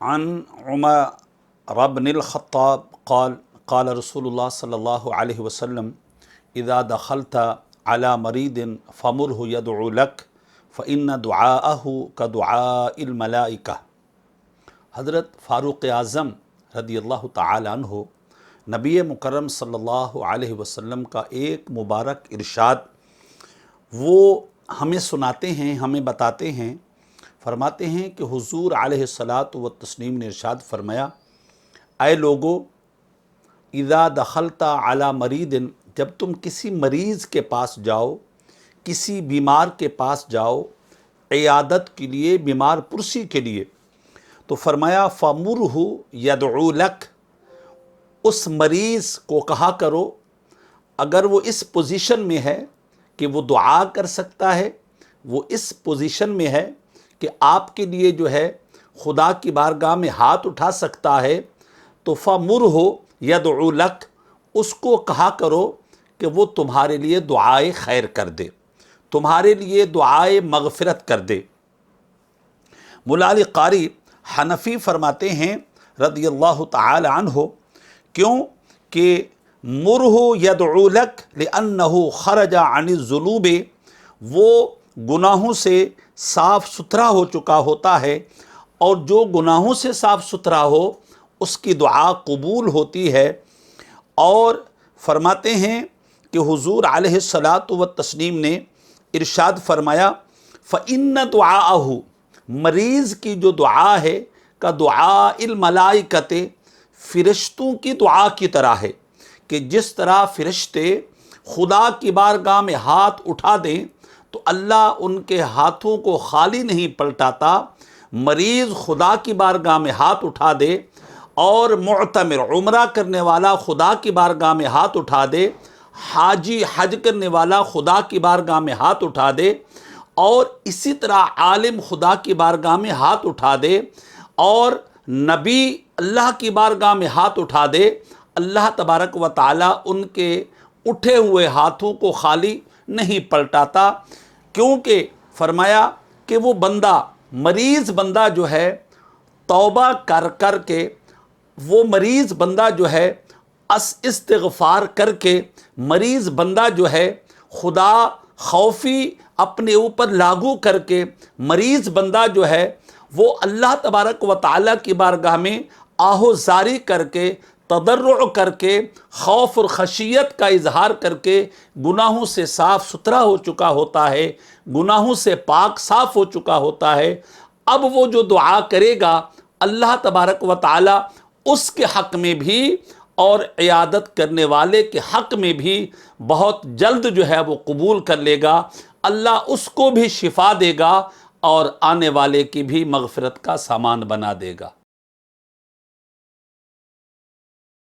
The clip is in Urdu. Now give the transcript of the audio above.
عن عمر بن الخطاب قال قال رسول الله صلی اللہ علیہ وسلم اذا دخلت على مريض فمره يدعو لك فإن دعاءه كدعاء الملائكة۔ حضرت فاروق اعظم رضی اللہ تعالی عنہ نبی مکرم صلی اللہ علیہ وسلم کا ایک مبارک ارشاد وہ ہمیں سناتے ہیں، ہمیں بتاتے ہیں، فرماتے ہیں کہ حضور علیہ الصلاۃ والتسلیم نے ارشاد فرمایا، اے لوگو اذا دخلت علی مریض، جب تم کسی مریض کے پاس جاؤ، کسی بیمار کے پاس جاؤ عیادت کے لیے، بیمار پرسی کے لیے، تو فرمایا فَمُرْهُ يَدْعُو لَكَ، اس مریض کو کہا کرو اگر وہ اس پوزیشن میں ہے کہ وہ دعا کر سکتا ہے، وہ اس پوزیشن میں ہے کہ آپ کے لیے جو ہے خدا کی بارگاہ میں ہاتھ اٹھا سکتا ہے، تو فَمُرْهُ يَدْعُو لَكَ، اس کو کہا کرو کہ وہ تمہارے لیے دعائے خیر کر دے، تمہارے لیے دعائے مغفرت کر دے۔ مولا علی قاری حنفی فرماتے ہیں رضی اللہ تعالی عنہ، کیوں کہ مرہ یدعو لک لأنہ خرج عن الذنوب، وہ گناہوں سے صاف ستھرا ہو چکا ہوتا ہے، اور جو گناہوں سے صاف ستھرا ہو اس کی دعا قبول ہوتی ہے۔ اور فرماتے ہیں کہ حضور علیہ الصلاۃ والتسلیم نے ارشاد فرمایا فَإِنَّ دُعَاءَهُ، مریض کی جو دعا ہے کا دعاء الملائکۃ، فرشتوں کی دعا کی طرح ہے، کہ جس طرح فرشتے خدا کی بارگاہ میں ہاتھ اٹھا دیں تو اللہ ان کے ہاتھوں کو خالی نہیں پلٹاتا، مریض خدا کی بارگاہ میں ہاتھ اٹھا دے، اور معتمر عمرہ کرنے والا خدا کی بارگاہ میں ہاتھ اٹھا دے، حاجی حج کرنے والا خدا کی بارگاہ میں ہاتھ اٹھا دے، اور اسی طرح عالم خدا کی بارگاہ میں ہاتھ اٹھا دے، اور نبی اللہ کی بارگاہ میں ہاتھ اٹھا دے، اللہ تبارک و تعالیٰ ان کے اٹھے ہوئے ہاتھوں کو خالی نہیں پلٹاتا، کیونکہ فرمایا کہ وہ بندہ، مریض بندہ جو ہے توبہ کر کر کے، وہ مریض بندہ جو ہے استغفار کر کے، مریض بندہ جو ہے خدا خوفی اپنے اوپر لاگو کر کے، مریض بندہ جو ہے وہ اللہ تبارک و تعالیٰ کی بارگاہ میں آہو زاری کر کے، تضرع کر کے، خوف اور خشیت کا اظہار کر کے گناہوں سے صاف ستھرا ہو چکا ہوتا ہے، گناہوں سے پاک صاف ہو چکا ہوتا ہے۔ اب وہ جو دعا کرے گا اللہ تبارک و تعالیٰ اس کے حق میں بھی اور عیادت کرنے والے کے حق میں بھی بہت جلد جو ہے وہ قبول کر لے گا، اللہ اس کو بھی شفا دے گا اور آنے والے کی بھی مغفرت کا سامان بنا دے گا۔